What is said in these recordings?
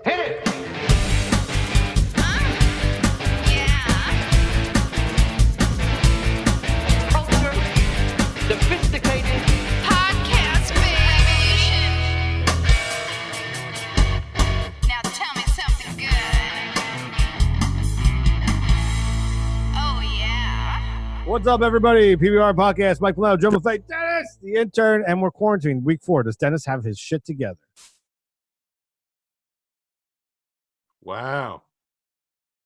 Hit it! Sophisticated Podcast, baby. Now tell me something good. Oh, yeah. What's up, everybody? PBR Podcast, Mike Malone, Drum Effect, Dennis, the intern, and we're quarantined week 4. Does Dennis have his shit together? Wow.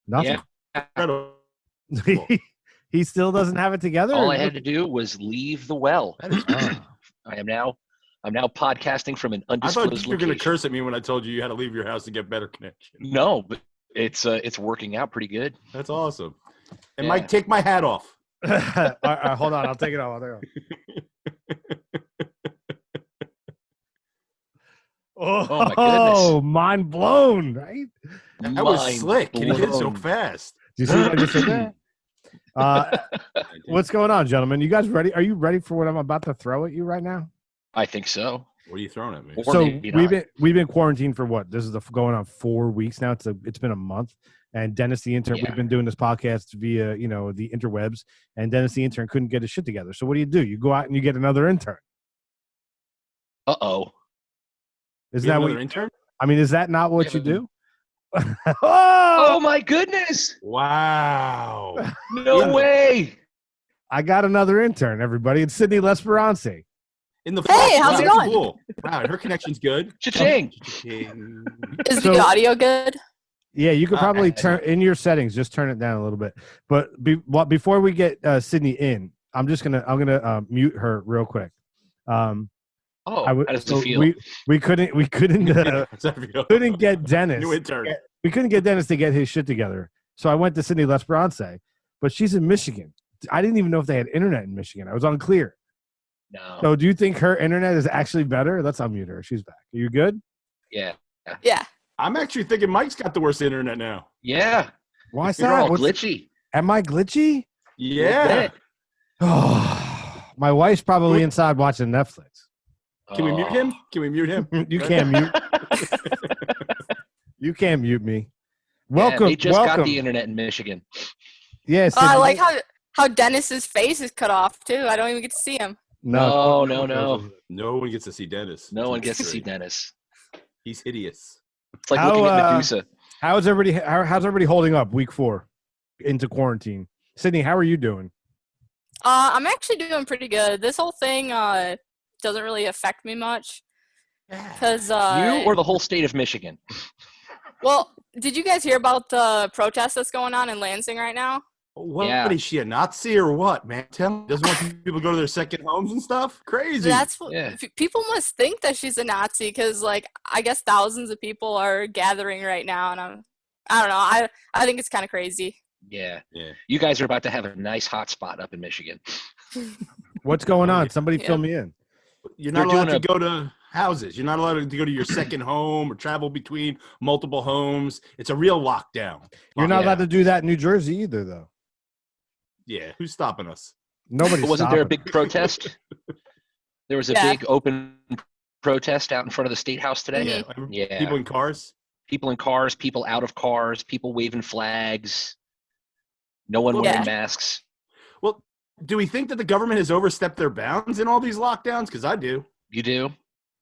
Nothing. Incredible. He still doesn't have it together? All I had to do was leave the well. That is I'm now podcasting from an I undisclosed thought you were going to location. curse at me when I told you you had to leave your house to get better connection. No, but it's working out pretty good. That's awesome. And Yeah. Mike, take my hat off. All right, hold on. I'll take it off. Oh, my goodness. Mind blown, right? That was Mind slick. And he did it so blown. fast. Do you see what I just said there? What's going on, gentlemen? You guys ready? Are you ready for what I'm about to throw at you right now? I think so. What are you throwing at me? Or So maybe we've not. been quarantined for what? This is going on 4 weeks now. It's been a month. And Dennis the intern, Yeah. we've been doing this podcast via the interwebs. And Dennis the intern couldn't get his shit together. So what do? You go out and you get another intern. Uh-oh. Isn't You have that another what? intern? I mean, is that not what Yeah, you but- do? Oh, my goodness. Wow. No way. I got another intern. Everybody, it's Sydney Lesperance. In the Hey, how's it Wow, going? Cool. Wow, her connection's good. Cha-ching. Is So- the audio good? Yeah, you could probably I- turn in your settings. Just turn it down a little bit. But before we get Sydney in, I'm gonna mute her real quick. Oh, I would- how does so it feel? we couldn't couldn't get Dennis. New intern. We couldn't get Dennis to get his shit together. So I went to Sydney Lesperance, but she's in Michigan. I didn't even know if they had internet in Michigan. I was unclear. No. So do you think her internet is actually better? Let's unmute her. She's back. Are you good? Yeah. Yeah. I'm actually thinking Mike's got the worst internet now. Yeah. Why is You're that? all What's- glitchy. Am I glitchy? Yeah. Oh, my wife's probably inside watching Netflix. Can we mute him? Can we mute him? You can't mute. You can't mute me. Yeah, Welcome. they just welcome. got the internet in Michigan. Yes. I like how Dennis's face is cut off too. I don't even get to see him. No. No one gets to see Dennis. No one gets to see Great. Dennis. He's hideous. It's like How, looking at Medusa. How's everybody holding up week 4 into quarantine? Sydney, how are you doing? I'm actually doing pretty good. This whole thing doesn't really affect me much because You or the whole state of Michigan? well, did you guys hear about the protest that's going on in Lansing right now? What Yeah. is she, a Nazi or what, man? Tell me, doesn't want people to go to their second homes and stuff? Crazy. That's what Yeah. people must think, that she's a Nazi, because like I guess thousands of people are gathering right now, and I don't know. I think it's kind of crazy. Yeah. Yeah. You guys are about to have a nice hot spot up in Michigan. What's going on? Somebody Yeah. fill me in. You're not They're allowed doing to go to houses. You're not allowed to go to your second home or travel between multiple homes. It's a real lockdown. You're not Yeah. allowed to do that in New Jersey either, though. Yeah. Who's stopping us? Nobody's But wasn't there a stopping. big protest? There was a Yeah. big open protest out in front of the State House today. Mhm. Yeah. People in cars. People in cars, people out of cars, people waving flags. No one wearing Yeah. masks. Well, do we think that the government has overstepped their bounds in all these lockdowns? Because I do. You do?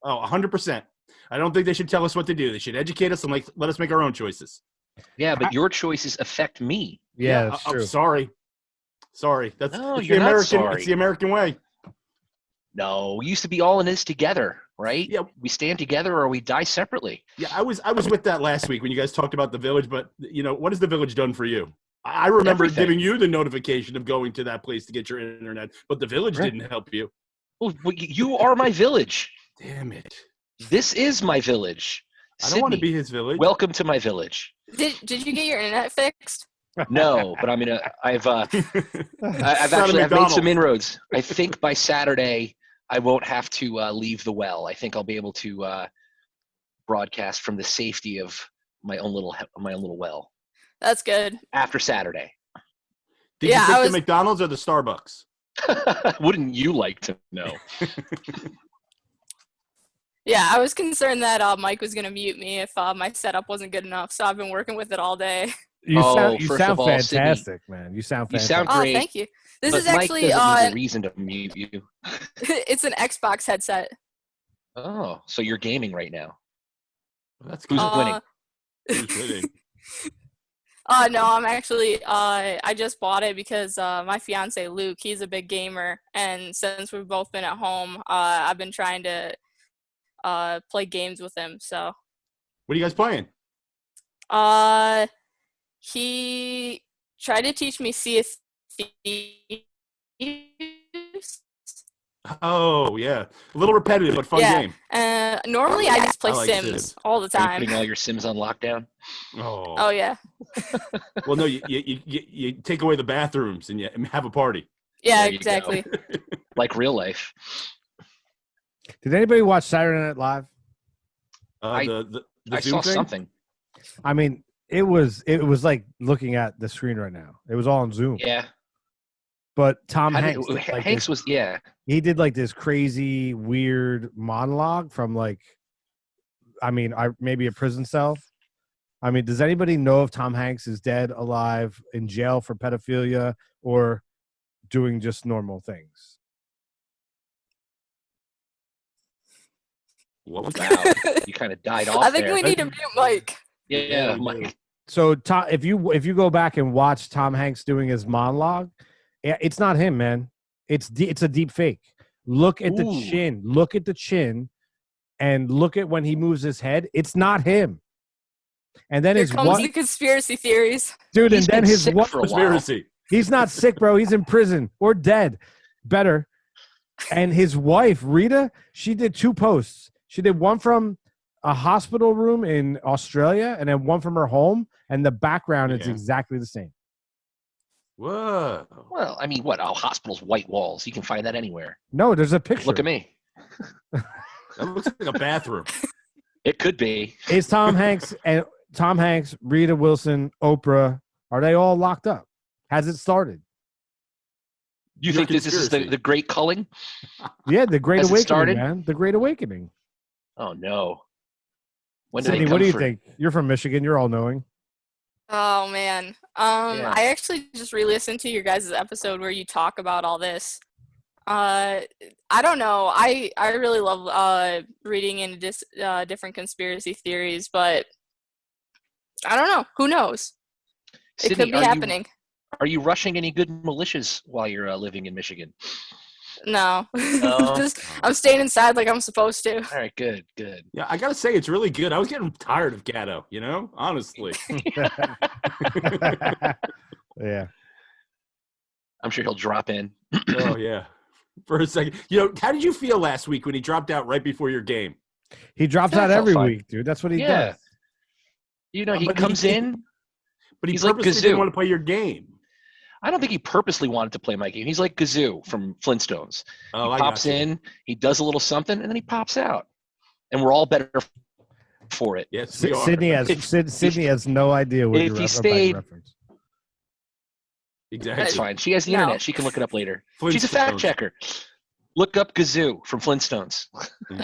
Oh, 100%. I don't think they should tell us what to do. They should educate us and let us make our own choices. Yeah, but your choices affect me. Yeah, that's I'm true. sorry. That's No, it's you're the not American. sorry. It's the American way. No, we used to be all in this together, right? Yeah. We stand together or we die separately. Yeah, I was with that last week when you guys talked about the village. But what has the village done for you? I remember Everything. giving you the notification of going to that place to get your internet, but the village Right. didn't help you. Well, you are my village. Damn it! This is my village. I don't want to Sydney, be his village. welcome to my village. Did you get your internet fixed? No, but I'm gonna. I've It's not a actually I've made McDonald's. some inroads. I think by Saturday I won't have to leave the well. I think I'll be able to broadcast from the safety of my own little well That's good. after Saturday. Did Yeah, you pick I the was- McDonald's or the Starbucks? Wouldn't you like to know? Yeah, I was concerned that Mike was gonna mute me if my setup wasn't good enough, so I've been working with it all day. You Oh, you first sound of all, Sydney, fantastic, man. You sound you fantastic. sound Oh, great. thank you. This But is Mike actually doesn't need a reason to mute you. it's an Xbox headset. Oh, so you're gaming right now. That's Who's good. winning? Who's winning? No, I'm actually I just bought it because my fiance Luke, he's a big gamer, and since we've both been at home, I've been trying to play games with him. So What are you guys playing? he tried to teach me Sea of Thieves. Oh yeah, a little repetitive but fun Yeah. game. Normally I just play I like Sims Sims. all the Are you time. putting all your Sims on lockdown? Oh, Oh yeah. well, no, you take away the bathrooms and you have a party. Yeah, There you go. exactly. Like real life. Did anybody watch Saturday Night Live? The I Zoom saw thing? something. I mean, it was like looking at the screen right now. It was all on Zoom. Yeah. But Tom How did- Hanks, did, like, Hanks this- was, yeah. he did like this crazy, weird monologue from like, I mean, maybe a prison cell. I mean, does anybody know if Tom Hanks is dead, alive, in jail for pedophilia, or doing just normal things? What was that? Wow. You kind of died off I think there. we need to mute Mike. Yeah, we Mike. do. So, Tom, if you go back and watch Tom Hanks doing his monologue, it's not him, man. It's a deep fake. Look at the Ooh. chin. Look at the chin, and look at when he moves his head. It's not him. And then Here his comes wife, the conspiracy theories. dude. He's And then been his sick wife. for a while. Conspiracy. He's not sick, bro. He's in prison or dead. Better. And his wife, Rita, she did 2 posts. She did one from a hospital room in Australia and then one from her home. And the background is Yeah. exactly the same. Whoa. Well, I mean, what? Oh, hospital's white walls. You can find that anywhere. No, there's a picture. Look at me. That looks like a bathroom. It could be. Is Tom Hanks, Rita Wilson, Oprah, are they all locked up? Has it started? You Your think this is conspiracy. the great culling? Yeah, the Great Has it Awakening, started? man. The Great Awakening. Oh, no. When do they Sydney, come what do you for- think? You're from Michigan. You're all knowing. Oh man. Yeah. I actually just re-listened to your guys' episode where you talk about all this. I don't know. I really love reading into different conspiracy theories, but I don't know. Who knows? It Sydney, could be are you- happening. Are you rushing any good militias while you're living in Michigan? No. No? Just I'm staying inside like I'm supposed to. All right, good, good. Yeah, I gotta say it's really good. I was getting tired of Gatto, honestly. Yeah. I'm sure he'll drop in. Oh yeah. For a second. How did you feel last week when he dropped out right before your game? He drops That out felt every fine. week, dude. That's what he Yeah. does. You know, he But comes in. But he He's like purposely Gazoo. didn't want to play your game. I don't think he purposely wanted to play my game. He's like Gazoo from Flintstones. Oh, He I pops got you. in, he does a little something, and then he pops out. And we're all better for it. Yes, we are. Sydney has no idea what if you're he about to stayed- reference. Exactly. That's fine. She has the No. internet. She can look it up later. She's a fact Flintstones. checker. Look up Gazoo from Flintstones.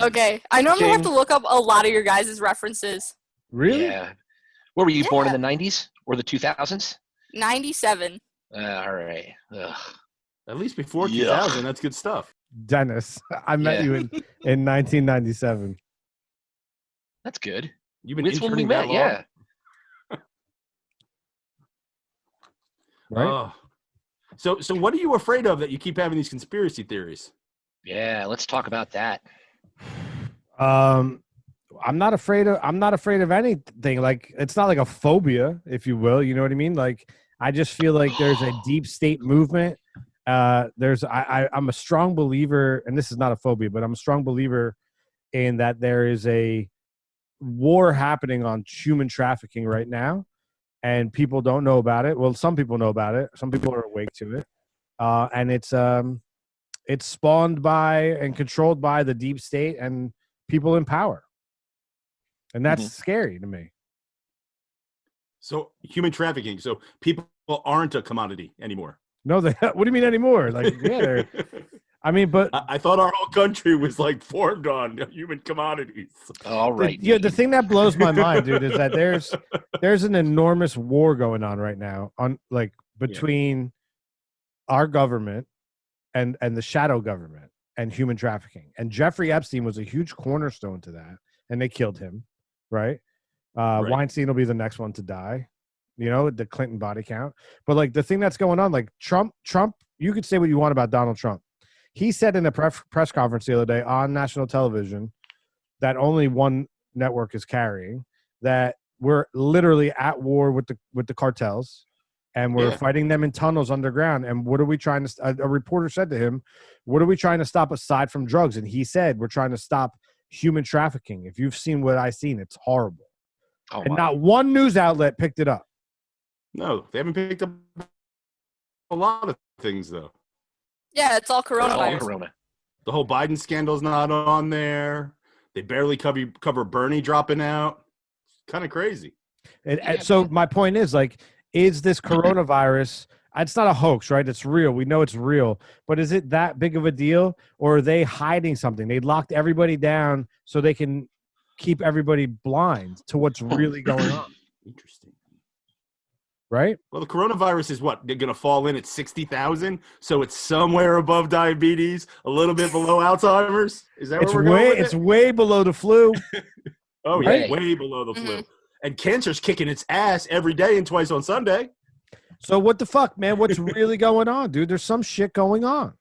Okay. I normally have Ding. to look up a lot of your guys' references. Really? Yeah. Where were you born in the 90s or the 2000s? 97. All right. Ugh. At least before Yuck. 2000, that's good stuff. Dennis, I met Yeah. you in 1997. That's good. You've been That's when we interning that met. long? Yeah. Right? Oh. So what are you afraid of that you keep having these conspiracy theories? Yeah. Let's talk about that. I'm not afraid of anything. Like, it's not like a phobia, if you will. You know what I mean? Like, I just feel like there's a deep state movement. I'm a strong believer, and this is not a phobia, but I'm a strong believer in that there is a war happening on human trafficking right now, and people don't know about it. Well, some people know about it. Some people are awake to it, and it's spawned by and controlled by the deep state and people in power, and that's scary to me. So human trafficking. So people aren't a commodity anymore. No, what do you mean anymore? Like, yeah, I mean, but I thought our whole country was like formed on human commodities. All right. the thing that blows my mind, dude, is that there's an enormous war going on right now on like between our government and the shadow government and human trafficking. And Jeffrey Epstein was a huge cornerstone to that, and they killed him, right? Right. Weinstein will be the next one to die, you know, the Clinton body count. But like the thing that's going on, like Trump, you could say what you want about Donald Trump. He said in a press conference the other day on national television that only one network is carrying, that we're literally at war with the cartels, and we're fighting them in tunnels underground. And what are we trying to? A reporter said to him, "What are we trying to stop aside from drugs?" And he said, "We're trying to stop human trafficking. If you've seen what I've seen, it's horrible." Oh, and not one news outlet picked it up. No, they haven't picked up a lot of things though. Yeah, it's all It's all coronavirus. Corona. The whole Biden scandal's not on there. They barely cover Bernie dropping out. Kind of crazy. And so my point is, like, is this coronavirus? It's not a hoax, right? It's real. We know it's real. But is it that big of a deal, or are they hiding something? They locked everybody down so they can keep everybody blind to what's really going on, Interesting. right? Well, the coronavirus is what? They're going to fall in at 60,000, so it's somewhere above diabetes, a little bit below Alzheimer's. Is that It's where we're going with it's it? way below the flu. Oh, right? yeah, way below the flu. And cancer's kicking its ass every day and twice on Sunday. So what the fuck, man? What's really going on, dude? There's some shit going on.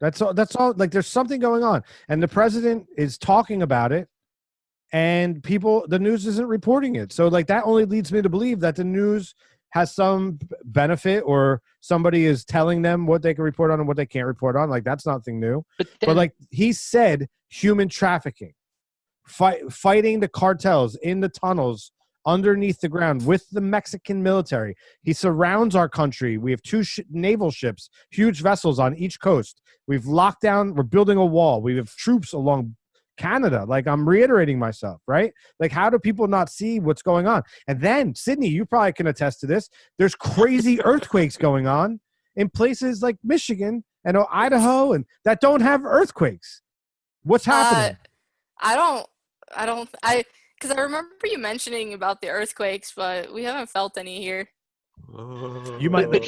That's all. Like, there's something going on, and the president is talking about it, and the news isn't reporting it. So, like, that only leads me to believe that the news has some benefit, or somebody is telling them what they can report on and what they can't report on. Like, that's nothing new. But like he said, human trafficking, fighting the cartels in the tunnels underneath the ground with the Mexican military. He surrounds our country. We have two naval ships, huge vessels on each coast. We've locked down. We're building a wall. We have troops along Canada. Like, I'm reiterating myself, right? Like, how do people not see what's going on? And then, Sydney, you probably can attest to this. There's crazy earthquakes going on in places like Michigan and Idaho, and that don't have earthquakes. What's happening? Because I remember you mentioning about the earthquakes, but we haven't felt any here. You might. But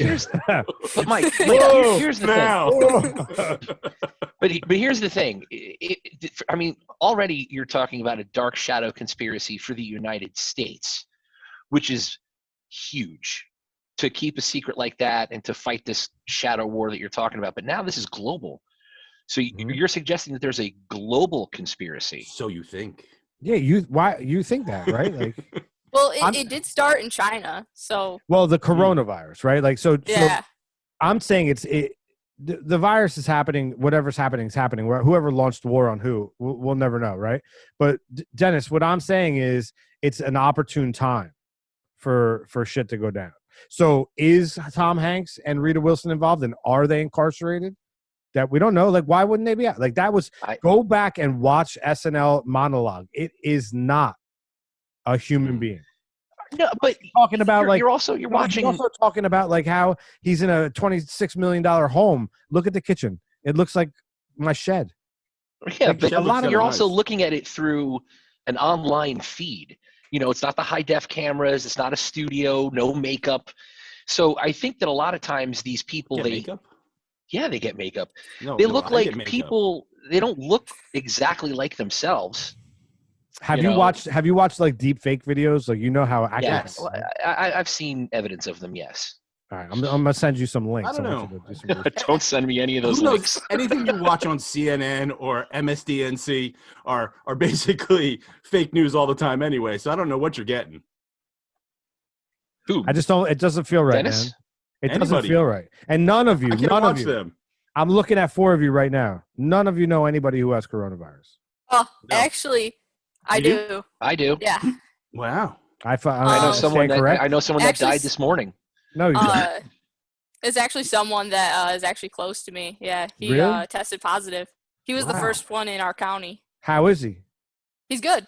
Mike, here's the thing. But here's the thing. I mean, already you're talking about a dark shadow conspiracy for the United States, which is huge, to keep a secret like that and to fight this shadow war that you're talking about. But now this is global. So you're suggesting that there's a global conspiracy. So you think. Yeah, why you think that, right? Like, Well, it did start in China, so. well, the coronavirus, right? Like, so Yeah. I'm saying the virus is happening. Whatever's happening is happening. Whoever launched the war on who, we'll never know, right? But Dennis, what I'm saying is it's an opportune time for shit to go down. So is Tom Hanks and Rita Wilson involved, and are they incarcerated? That we don't know. Like, why wouldn't they be out? Like, that was go back and watch SNL monologue. It is not a human being. No, but Talking about you're watching. He's also talking about like how he's in a $26 million home. Look at the kitchen. It looks like my shed. Yeah, Like, but a lot of you're nice. also looking at it through an online feed. You know, it's not the high def cameras. It's not a studio. No makeup. So I think that a lot of times these people Get makeup? they get makeup. No, They no, look I like get makeup. people. They don't look exactly like themselves. Have you watched like deep fake videos? Like, you know how accurate. Yes. Well, I've seen evidence of them. Yes. All right, I'm gonna send you some links. I don't want you know. to do some research. Don't send me any of those Who knows? links. Anything you watch on CNN or MSDNC are basically fake news all the time anyway. So I don't know what you're getting. Who? I just don't. It doesn't feel right, Dennis? man. It doesn't Anybody. feel right. And none of you, I can't none watch of you. them. I'm looking at 4 of you right now. None of you know anybody who has coronavirus. Oh, No. actually, I You do? do. I do. Yeah. Wow. I know Um, someone that correct. I know someone that Actually, died this morning. No, you don't. It's actually someone that is actually close to me. Yeah, he Really? tested positive. He was the Wow. first one in our county. How is he? He's good,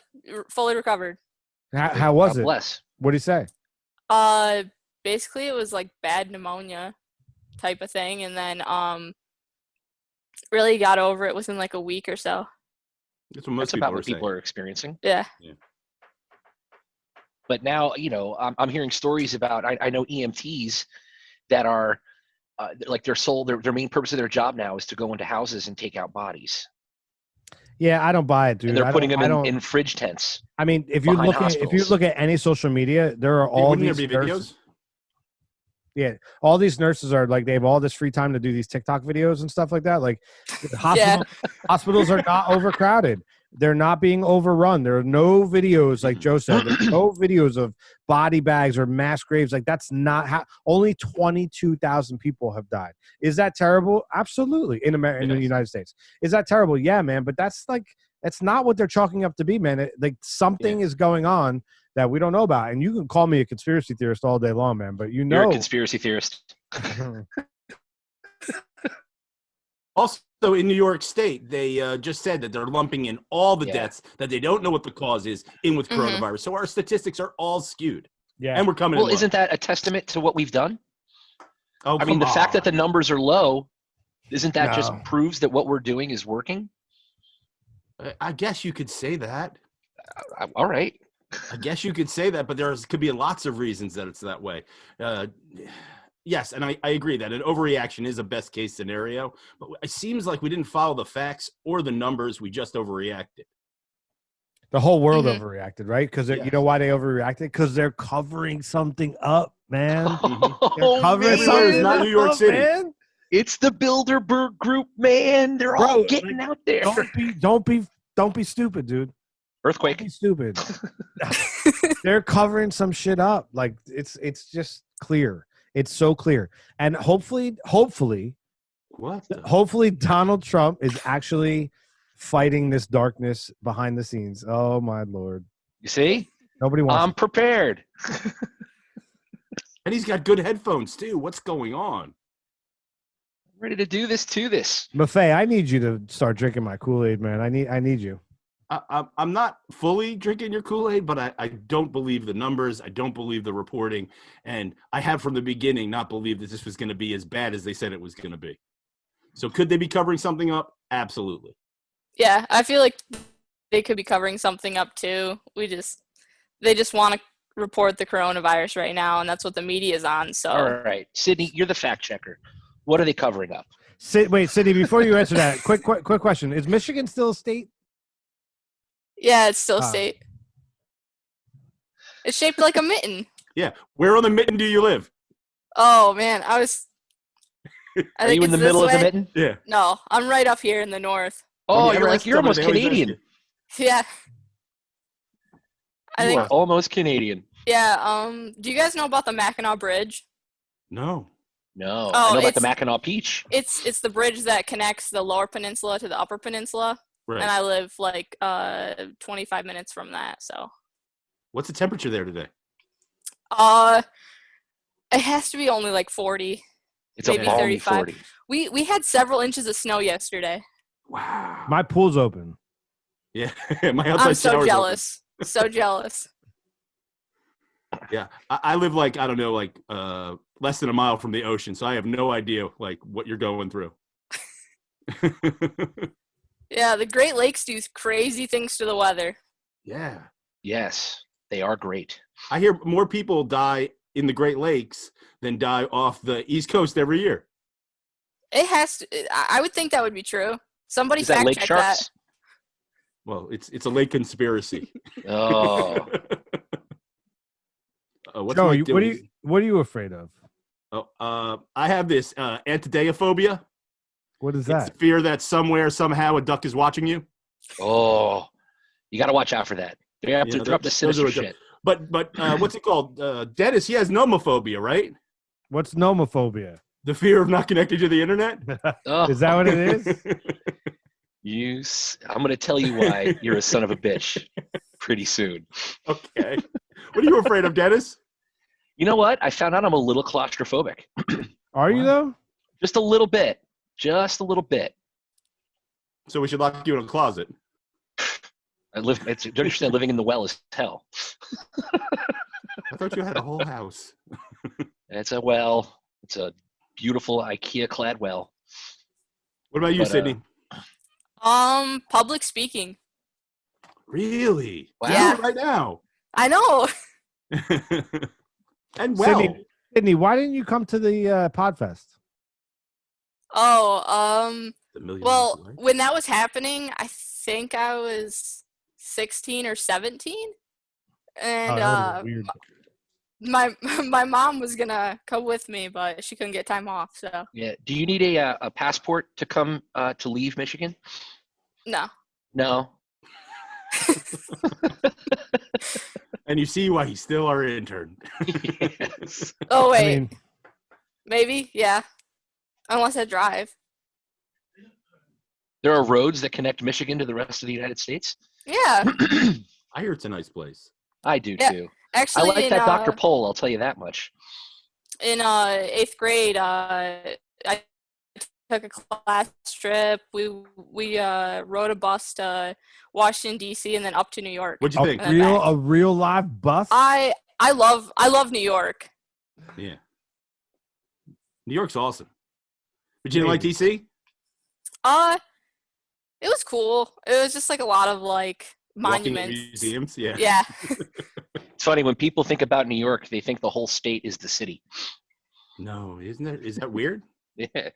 fully recovered. How was God it? bless. What did he say? Basically, it was like bad pneumonia type of thing, and then really got over it within like a week or so. That's what most That's people about are what people saying. are experiencing. Yeah. But now, I'm hearing stories about, I know EMTs that are like their main purpose of their job now is to go into houses and take out bodies. Yeah, I don't buy it, dude. And they're putting I them don't. in fridge tents. I mean, if you Behind look at any social media, there are all Wouldn't these there be videos? nurses. Yeah, all these nurses are like, they have all this free time to do these TikTok videos and stuff like that. Like, hospitals are not overcrowded. They're not being overrun. There are no videos, like Joe said, there's no videos of body bags or mass graves. Like, that's not how. Only 22,000 people have died. Is that terrible? Absolutely. In America, in the United States, is that terrible? Yeah, man. But that's not what they're chalking up to be, man. Like, something is going on that we don't know about. And you can call me a conspiracy theorist all day long, man, but You're a conspiracy theorist. Also, in New York State, they just said that they're lumping in all the deaths that they don't know what the cause is in with coronavirus. So our statistics are all skewed. Yeah. And we're coming in low. Isn't that a testament to what we've done? Oh, I mean, the fact that the on. numbers are low, isn't that just No. proves that what we're doing is working? I guess you could say that. All right. I guess you could say that, but could be lots of reasons that it's that way. Yes, and I agree that an overreaction is a best case scenario, but it seems like we didn't follow the facts or the numbers. We just overreacted. The whole world overreacted, right? Because you Yes. know why they overreacted? Because they're covering something up, man. Oh, Covering man. something not New York up, City. man. It's the Bilderberg group, man. They're all Bro, getting out there. Don't be stupid, dude. Earthquake. Don't be stupid. They're covering some shit up. Like, it's just clear. It's so clear. And hopefully What? Donald Trump is actually fighting this darkness behind the scenes. Oh my Lord. You see? Nobody wants I'm prepared. And he's got good headphones too. What's going on? Ready to do this to this. Maffei, I need you to start drinking my Kool-Aid, man. I need you. I'm not fully drinking your Kool-Aid, but I don't believe the numbers. I don't believe the reporting. And I have from the beginning not believed that this was going to be as bad as they said it was going to be. So could they be covering something up? Absolutely. Yeah, I feel like they could be covering something up too. They just want to report the coronavirus right now, and that's what the media is on. So All right. Sydney, you're the fact checker. What are they covering up? Wait, Sydney, before you answer that, quick question. Is Michigan still a state? yeah, it's still state. It's shaped like a mitten. Yeah. Where on the mitten do you live? Oh man, I Are think you in the it's middle this of the way. mitten? Yeah. No, I'm right up here in the north. Oh, Yeah, you're that's almost somebody they always Canadian. ask you. Yeah. I You think are almost Canadian. yeah. Do you guys know about the Mackinac Bridge? No. No, Oh, I know about the it's- Mackinac Peach. It's the bridge that connects the Lower Peninsula to the Upper Peninsula, Right. and I live like 25 minutes from that. So What's the temperature there today? it has to be only like 40. It's maybe a balmy 35. 40. We had several inches of snow yesterday. Wow. My pool's open. Yeah. My outside I'm so shower's jealous. So jealous. open. Yeah. I live like, I don't know, like less than a mile from the ocean. So I have no idea like what you're going through. Yeah, the Great Lakes do crazy things to the weather. Yeah. Yes, they are great. I hear more people die in the Great Lakes than die off the East Coast every year. It has to. I would think that would be true. Somebody Is that fact lake check sharks? that. Well, it's a lake conspiracy. Oh, What's Joe, Mike doing? what are you afraid of? I have this antideophobia. What is It's that? fear that somewhere, somehow, a duck is watching you. oh, you got to watch out for that. They're up to Yeah, they're up to those sinister are shit. But what's it called? Dennis, he has nomophobia, right? What's nomophobia? The fear of not connecting to the internet. Oh, Is that what it is? I'm going to tell you why you're a son of a bitch pretty soon. Okay. What are you afraid of, Dennis? You know what? I found out I'm a little claustrophobic. Are you though? Just a little bit. Just a little bit. So we should lock you in a closet. Don't you understand? Living in the well is hell. I thought you had a whole house. It's a well. It's a beautiful IKEA-clad well. What about you, But, Sydney? Public speaking. Really? Wow. Yeah. Right now. I know. And well. Sydney, why didn't you come to the Podfest? Oh, The $1 million well, away. when that was happening, I think I was 16 or 17, and that would've been weird. my mom was gonna come with me, but she couldn't get time off, so Yeah. Do you need a passport to come to leave Michigan? no. No. And you see why he's still our intern. Yes. Oh I wait, mean, maybe, yeah. Unless I drive. There are roads that connect Michigan to the rest of the United States. Yeah, I hear it's a nice place. I do Yeah, too. actually, I like that Dr. Pol, I'll tell you that much. in 8th grade, I took a class trip. We rode a bus to Washington D.C. and then up to New York. What'd you think? And then back. a real live bus? I love New York. Yeah. New York's awesome. But you didn't like DC? It was cool. It was just like a lot of like Walking in monuments. museums? Yeah. Yeah. It's funny, when people think about New York, they think the whole state is the city. No, isn't it? Is that weird? Yeah.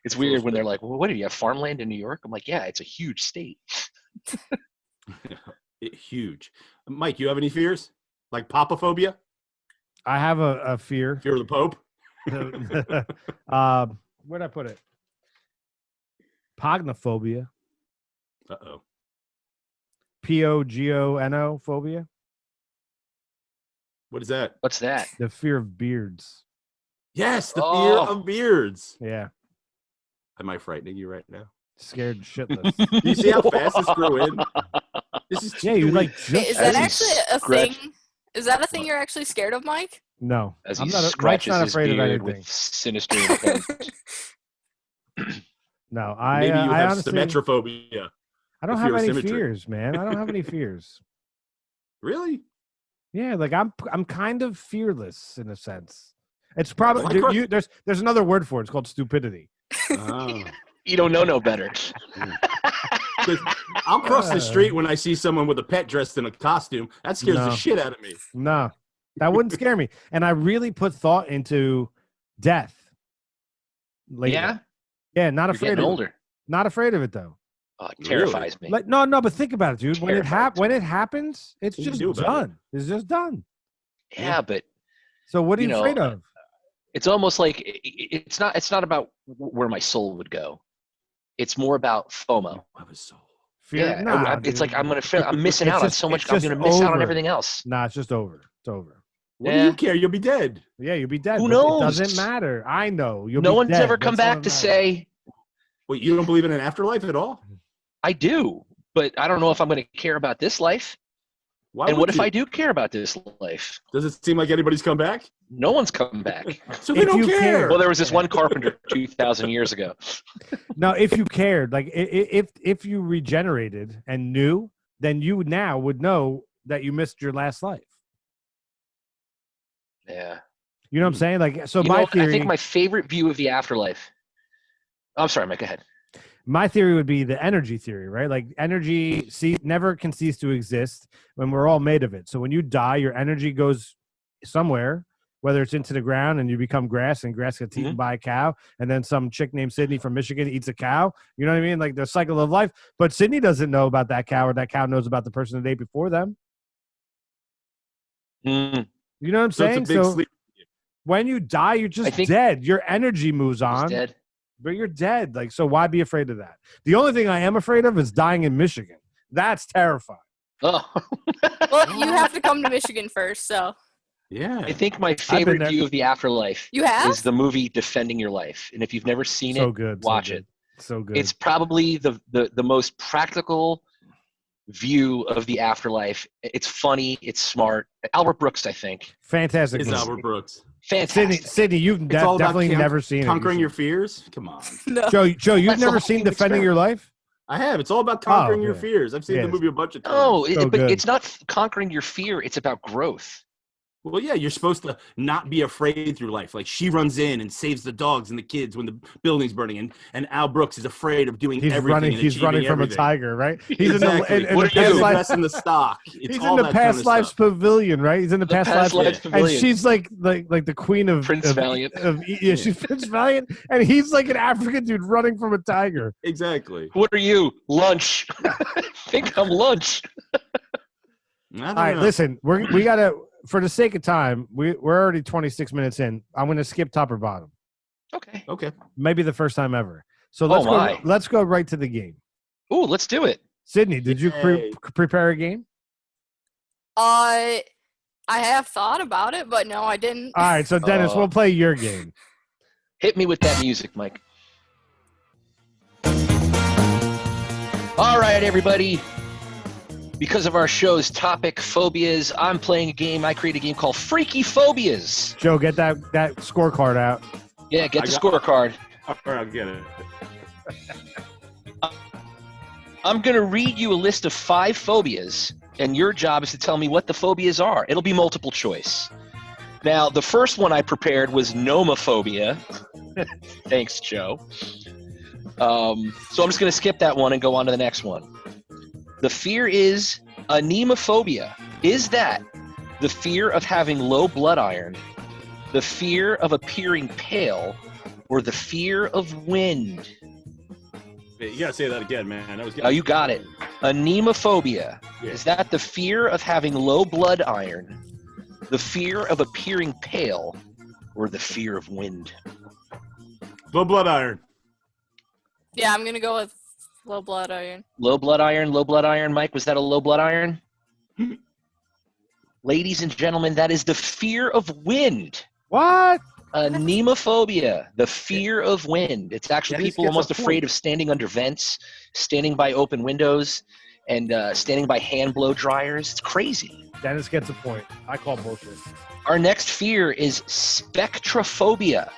It's weird when they're like, well, what do you have, farmland in New York? I'm like, yeah, it's a huge state. Huge. Mike, you have any fears? Like papaphobia? I have a fear. Fear of the Pope? Where'd I put it? Pognophobia. Uh-oh. Pogono phobia. What is that? What's that? The fear of beards. Yes, the fear Oh. of beards. Yeah. Am I frightening you right now? Scared shitless. Do you see how fast this grew in? This is Yeah, you like Wait, just is that As he actually a scratch- thing? Is that a thing you're actually scared of, Mike? no. As I'm he not. Mike's scratches not his afraid of beard anything. with sinister intent. No, I. Maybe you I have honestly, symmetrophobia. I don't the have fear of any symmetry. fears, man. I don't have any fears. Really? Yeah, like I'm kind of fearless in a sense. It's probably Well, I cross- there's another word for it. It's called stupidity. Oh. You don't know no better. 'Cause I'll cross the street when I see someone with a pet dressed in a costume. That scares No. the shit out of me. No, that wouldn't scare me. And I really put thought into death. lately. Yeah, not You're afraid getting of older. it. Not afraid of it though. Oh, it terrifies me. Like no, but think about it, dude. When it Terrifies when it happens, it's What do you just do about it? done. It's just done. Yeah, but So what are you You know, afraid of? it's almost like it's not about where my soul would go. It's more about FOMO. I have a soul. Fear? Yeah, Nah, it's dude. like I'm missing It's out on just- so much. it's I'm just gonna miss out on over. everything else. Nah, it's just over. It's over. What do Yeah. you care? You'll be dead. Yeah, you'll be dead. Who but knows? It doesn't matter. I know. You'll No be one's dead. ever come That's all back that to matters. say Wait, you don't believe in an afterlife at all? I do, but I don't know if I'm going to care about this life. Why And would what if you? I do care about this life? Does it seem like anybody's come back? No one's come back. So they If don't you care. care. Well, there was this one carpenter 2,000 years ago. No, if you cared, like if you regenerated and knew, then you now would know that you missed your last life. Yeah. You know what I'm saying? Like, so You my know, theory, I think my favorite view of the afterlife. I'm sorry, Mike. Go ahead. my theory would be the energy theory, right? Like energy never can cease to exist when we're all made of it. So when you die, your energy goes somewhere, whether it's into the ground and you become grass and grass gets eaten by a cow. And then some chick named Sydney from Michigan eats a cow. You know what I mean? Like the cycle of life. But Sydney doesn't know about that cow, or that cow knows about the person the day before them. Mm, You know what I'm So it's saying? a big sleep. When you die, you're just think- dead. Your energy moves he's on, dead. but you're dead. Like, so why be afraid of that? The only thing I am afraid of is dying in Michigan. That's terrifying. Oh. Well, you have to come to Michigan first, so Yeah. I think my been favorite there. view of the afterlife you have. is the movie Defending Your Life. And if you've never seen So it, good. watch so it. good, So good. It's probably the most practical view of the afterlife. It's funny. It's smart. Albert Brooks, I think. fantastic. It's movie. Albert Brooks. Fantastic. Sydney, you've It's all about definitely never seen it. conquering You your fears. Come on. No. Joe, you've That's the never whole seen human Defending Your Life? I have. It's all about conquering your yeah. fears. I've seen Yeah. the movie a bunch of times. No, So but good. it's not conquering your fear. It's about growth. Well, yeah, you're supposed to not be afraid through life. Like she runs in and saves the dogs and the kids when the building's burning, and Al Brooks is afraid of doing everything. He's running from a tiger, right? He's exactly. in the past life. In the stock. He's in the past lives pavilion, right? He's in the past lives pavilion. And she's like the queen of Prince Valiant. Yeah, she's Prince Valiant, and he's like an African dude running from a tiger. Exactly. What are you? Lunch. Think I'm lunch. All right, listen, we gotta. For the sake of time, we're already 26 minutes in. I'm going to skip top or bottom. Okay. Maybe the first time ever. So let's go right to the game. Ooh, let's do it. Sydney, did you prepare a game? I have thought about it, but no, I didn't. All right, so Dennis, we'll play your game. Hit me with that music, Mike. All right, everybody. Because of our show's topic, phobias, I'm playing a game. I create a game called Freaky Phobias. Joe, get that scorecard out. Yeah, get the scorecard. All right, I'll get it. I'm going to read you a list of 5 phobias, and your job is to tell me what the phobias are. It'll be multiple choice. Now, the first one I prepared was nomophobia. Thanks, Joe. So I'm just going to skip that one and go on to the next one. The fear is anemophobia. Is that the fear of having low blood iron, the fear of appearing pale, or the fear of wind? You gotta say that again, man. Oh, you got it. Anemophobia. Yeah. Is that the fear of having low blood iron, the fear of appearing pale, or the fear of wind? Low blood iron. Yeah, I'm gonna go with low blood iron. Low blood iron. Mike, was that a low blood iron? Ladies and gentlemen, that is the fear of wind. What? Anemophobia, the fear of wind. It's actually people almost afraid of standing under vents, standing by open windows, and standing by hand blow dryers. It's crazy. Dennis gets a point. I call bullshit. Our next fear is spectrophobia.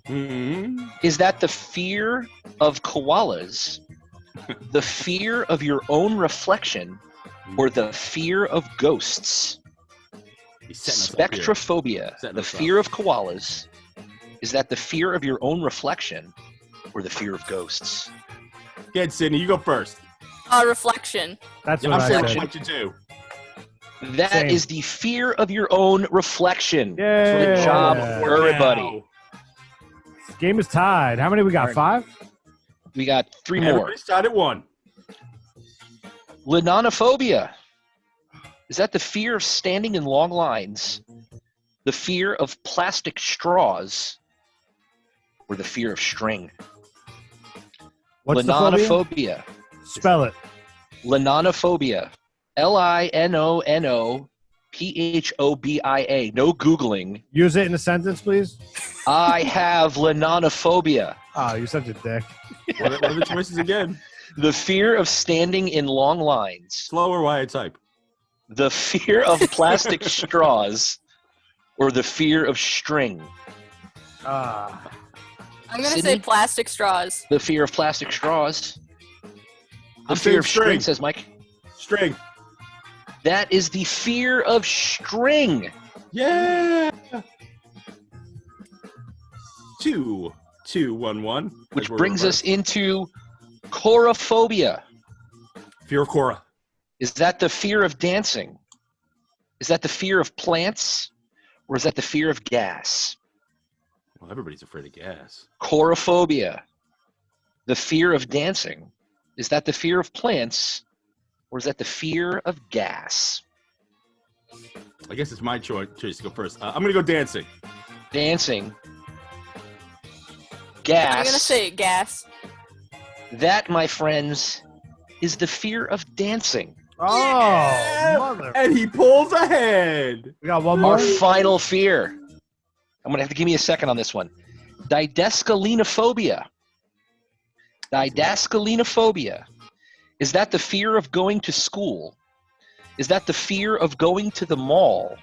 Mm-hmm. Is that the fear of koalas, the fear of your own reflection, or the fear of ghosts? Spectrophobia, the fear of koalas. Is that the fear of your own reflection or the fear of ghosts? Go ahead, Sydney. You go first. Reflection. That's what I said. What you do. That is the fear of your own reflection. Yay. Good job, everybody. This game is tied. How many we got? 5? We got 3 more. Everybody's tied at 1. Linonophobia. Is that the fear of standing in long lines, the fear of plastic straws, or the fear of string? What's Linonophobia. Spell it. Linonophobia. Linonophobia. No Googling. Use it in a sentence, please. I have linonophobia. Oh, you're such a dick. What are the choices again? The fear of standing in long lines. Slower while I type. The fear of plastic straws, or the fear of string? I'm going to say plastic straws. The fear of plastic straws. The fear of string, says Mike. String. That is the fear of string. Yeah. 2-1-1. Which brings us into chorophobia. Fear of Cora. Is that the fear of dancing? Is that the fear of plants? Or is that the fear of gas? Well, everybody's afraid of gas. Chorophobia. The fear of dancing. Is that the fear of plants? Or is that the fear of gas? I guess it's my choice to go first. I'm going to go dancing. Dancing. Gas. I'm going to say gas. That, my friends, is the fear of dancing. Oh, yeah! mother. And he pulls ahead. We got one more. Our final fear. I'm going to have to give me a second on this one. Didascalenophobia. Didascalenophobia. Is that the fear of going to school? Is that the fear of going to the mall?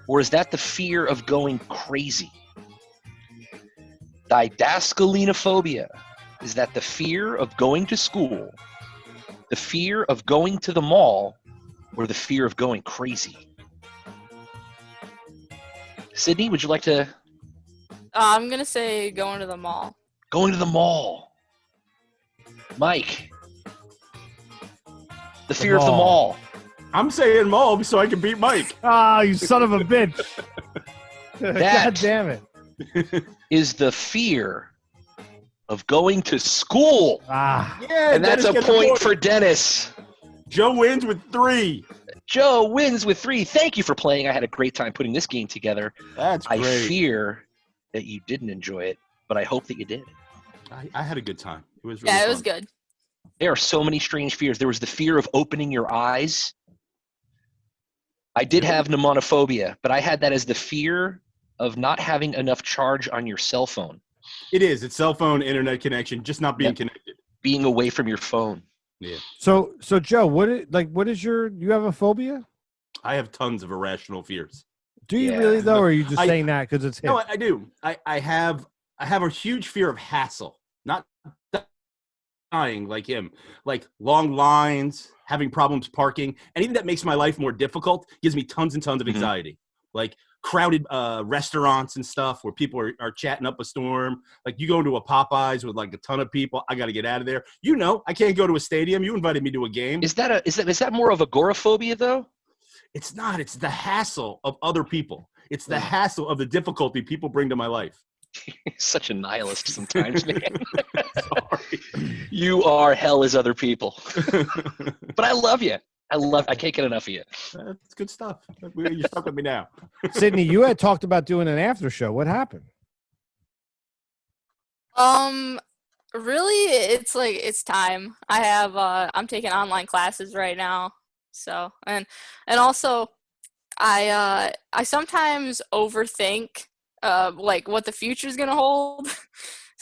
Or is that the fear of going crazy? Didascalenophobia. Is that the fear of going to school, the fear of going to the mall, or the fear of going crazy? Sydney, would you like to? I'm gonna say going to the mall. Going to the mall. Mike. The fear of the mall. I'm saying mall so I can beat Mike. Ah, you son of a bitch. That- God damn it. Is the fear of going to school. Ah. Yeah, And that's Dennis a gets the point for Dennis. Joe wins with 3. Joe wins with 3. Thank you for playing. I had a great time putting this game together. That's I great. fear that you didn't enjoy it, but I hope that you did. I had a good time. It was really Yeah, it fun. was good. There are so many strange fears. There was the fear of opening your eyes. I did have pneumonophobia, but I had that as the fear of not having enough charge on your cell phone, It is. It's cell phone, internet connection, just not being Yep. connected. being away from your phone. Yeah. So Joe, what is you have a phobia? I have tons of irrational fears. Do you Yeah. really though, or are you just I- saying that because it's hip? No, I do. I have a huge fear of hassle, not dying like him, like long lines, having problems parking, anything that makes my life more difficult gives me tons and tons of Mhm. anxiety. Like crowded restaurants and stuff where people are chatting up a storm. Like you go into a Popeyes with like a ton of people, I got to get out of there. You know, I can't go to a stadium. You invited me to a game. Is that more of agoraphobia though? It's not. It's the hassle of other people. It's the hassle of the difficulty people bring to my life. You're such a nihilist sometimes, man. Sorry. You are hell as other people. But I love you. I can't get enough of you. That's good stuff. You're stuck with me now. Sydney, you had talked about doing an after show. What happened? Really, it's time. I have I'm taking online classes right now. So, and also I sometimes overthink like what the future's going to hold.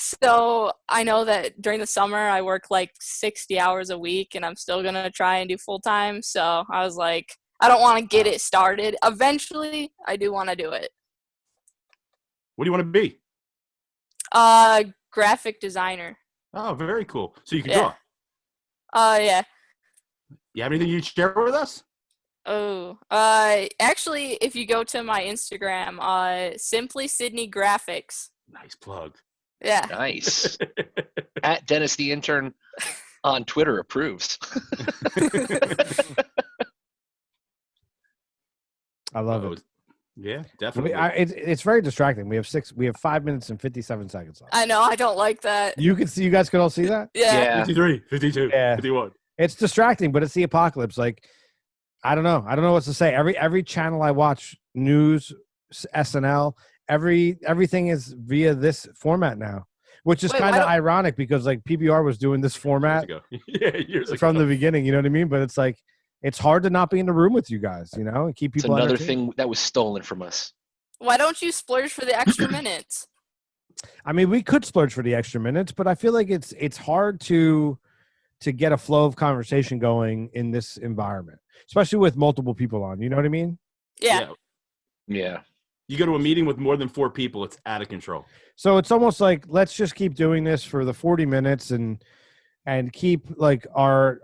So, I know that during the summer I work like 60 hours a week and I'm still going to try and do full time. So, I was like, I don't want to get it started. Eventually, I do want to do it. What do you want to be? Graphic designer. Oh, very cool. So you can Yeah. draw. Yeah. You have anything you'd share with us? Oh, actually, if you go to my Instagram, Simply Sydney Graphics. Nice plug. Yeah. Nice. At Dennis the Intern on Twitter approves. I love it. Yeah, definitely. It's very distracting. We have 5 minutes and 57 seconds left. I know. I don't like that. You guys can all see that? Yeah. 53, 52, Yeah. 51. It's distracting, but it's the apocalypse. Like, I don't know what to say. Every channel I watch, news, SNL, everything is via this format now, which is Wait, kind why of don't- ironic because like PBR was doing this format Years ago. Yeah, years from ago. the beginning. You know what I mean? But it's like it's hard to not be in the room with you guys, you know, and keep It's people. another entertained. thing that was stolen from us. Why don't you splurge for the extra minutes? I mean, we could splurge for the extra minutes, but I feel like it's hard to get a flow of conversation going in this environment, especially with multiple people on. You know what I mean? Yeah. Yeah. You go to a meeting with more than 4 people, it's out of control. So it's almost like let's just keep doing this for the 40 minutes and keep like our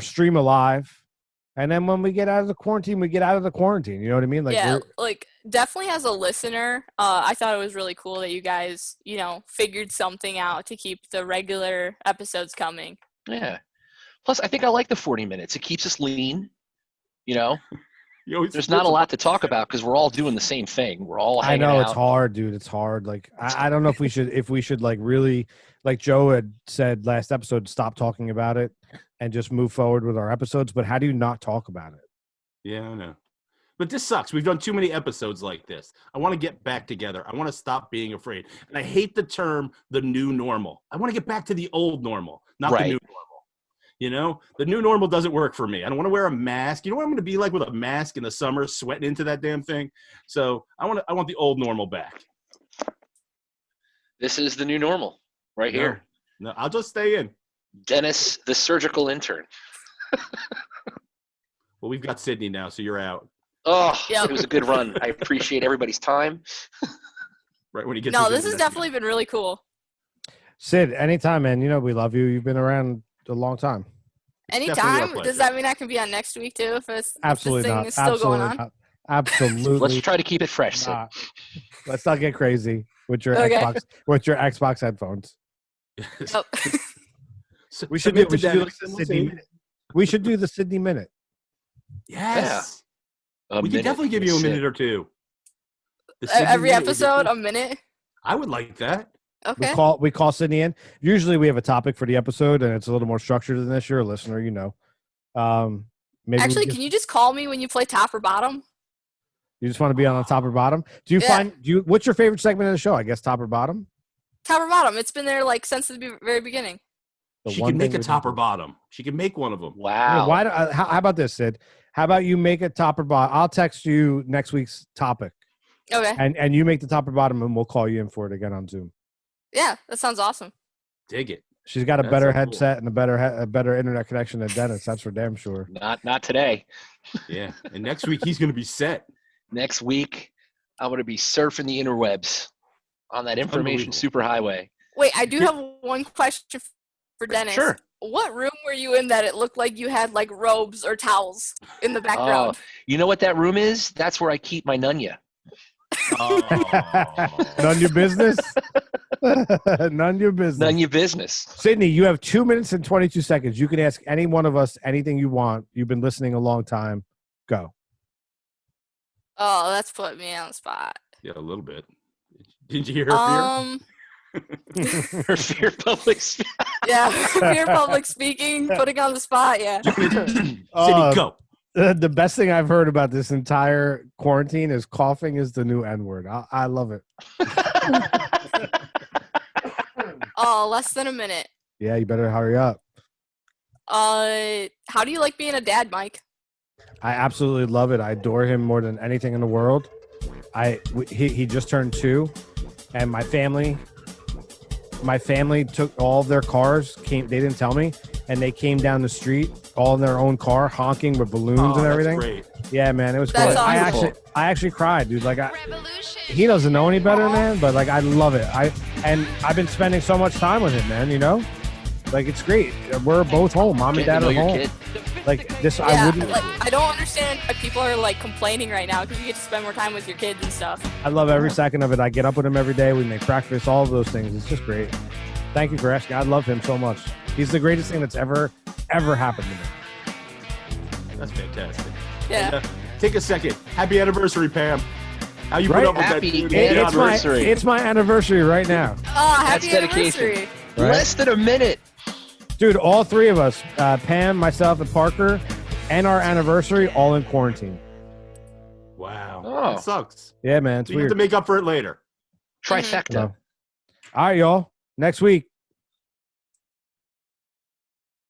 stream alive. And then when we get out of the quarantine, we get out of the quarantine. You know what I mean? Like Yeah. we're- Like, definitely as a listener, I thought it was really cool that you guys, figured something out to keep the regular episodes coming. Yeah. Plus, I think I like the 40 minutes. It keeps us lean. You know, You always there's forget not a lot to talk about because we're all doing the same thing. We're all I hanging know out. it's hard, dude. It's hard. Like I don't know if we should like really, like Joe had said last episode, stop talking about it and just move forward with our episodes. But how do you not talk about it? Yeah, I know. But this sucks. We've done too many episodes like this. I want to get back together. I want to stop being afraid. And I hate the term the new normal. I want to get back to the old normal, not the Right. new normal. You know, the new normal doesn't work for me. I don't want to wear a mask. You know what I'm going to be like with a mask in the summer, sweating into that damn thing? So I want the old normal back. This is the new normal right here. No, I'll just stay in. Dennis, the surgical intern. Well, we've got Sydney now, so you're out. Oh, Yep. it was a good run. I appreciate everybody's time. Right when he gets No, his this has internet definitely been really cool. Sid, anytime, man. You know we love you. You've been around a long time. definitely our Anytime? pleasure. Does that mean I can be on next week too if Absolutely this thing not. is still Absolutely going on? not. Absolutely. Let's try to keep it fresh, Sid. not. Let's not get crazy with your Okay. Xbox headphones. Oh. We should do Submit to like Dennis the and we'll Sydney see. minute. We should do the Sydney minute. Yes. A We can minute definitely give with you a Sid. minute or two. The Sydney Every minute would be episode, cool. a minute. I would like that. Okay. We call Sydney in. Usually we have a topic for the episode, and it's a little more structured than this. You're a listener, you know. Maybe Actually, can you just call me when you play top or bottom? you just want to be on the top or bottom? Do you Yeah. find what's your favorite segment of the show? I guess top or bottom. Top or bottom. It's been there like since the very beginning. The She one can make thing a we top do. or bottom. She can make one of them. Wow. Yeah, why? How about this, Sid? How about you make a top or bottom? I'll text you next week's topic, Okay. and you make the top or bottom, and we'll call you in for it again on Zoom. Yeah, that sounds awesome. Dig it. She's got a That's better so cool. headset and a better internet connection than Dennis. That's for damn sure. Not today. Yeah. And next week he's going to be set. Next week, I'm going to be surfing the interwebs on that information Unbelievable. superhighway. Wait, I do have one question for Dennis. Sure. What room were you in that it looked like you had like robes or towels in the background? You know what that room is? That's where I keep my nunya. None your business. None your business. None your business. Sydney, you have 2 minutes and 22 seconds. You can ask any one of us anything you want. You've been listening a long time. Go. Oh, that's put me on the spot. Yeah, a little bit. Did you hear her Her fear of public speaking. Yeah, fear public speaking, putting on the spot. Yeah. fear? Sydney, Uh, go. The best thing I've heard about this entire quarantine is coughing is the new N-word. I love it. Oh, less than a minute. Yeah, you better hurry up. How do you like being a dad, Mike? I absolutely love it. I adore him more than anything in the world. He just turned 2, and my family took all of their cars. They didn't tell me, and they came down the street all in their own car, honking with balloons Oh, and that's everything. great. Yeah, man, it was That's cool. awesome. I actually cried, dude. Like Revolution. he doesn't know any better, man. But like I love it. I've been spending so much time with him, man. You know, like it's great. We're both home. Mom and Getting to dad know are your home. kid. Like this, I Yeah, wouldn't. like I don't understand why people are like complaining right now because you get to spend more time with your kids and stuff. I love every second of it. I get up with him every day. We make breakfast, all of those things. It's just great. Thank you for asking. I love him so much. He's the greatest thing that's ever happened to me. That's fantastic. Yeah. And, take a second. Happy anniversary, Pam. How you Right? put up with that Happy dude? anniversary. It's my anniversary right now, Oh, happy That's dedication. anniversary. Right? Less than a minute. dude. All three of us, Pam, myself, and Parker, and our anniversary, all in quarantine. Wow. Oh. That sucks. Yeah, man, it's So you have weird. to make up for it later. Trifecta. No. All right, y'all. Next week.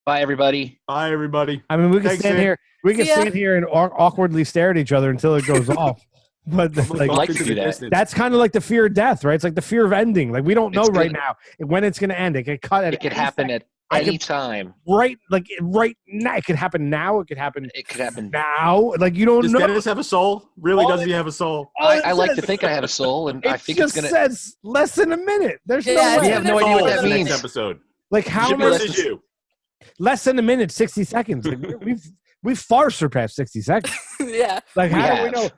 Bye, everybody. Bye, everybody. I mean, we can Thanks, stand Sid. here. We can See ya. stand here and awkwardly stare at each other until it goes off. But I'd like to Into do the that. distance. that's kind of like the fear of death, right? It's like the fear of ending. Like we don't know It's right good. now when it's going to end. It could cut at It could any happen second. at I any could- time. right now. It could happen now. It could happen It could happen. now. Like you don't Does know. Dennis have a soul? Really? All Does it- he have a soul? All it I like to says- think I have a soul, and I It think it's just gonna. says less than a minute. There's Yeah, no it's way. We have no idea what that Soul means. Next episode. Like how Jim many? less versus than- you. Less than a minute, 60 seconds. Like we've far surpassed 60 seconds. Yeah. Like We how do we have. know?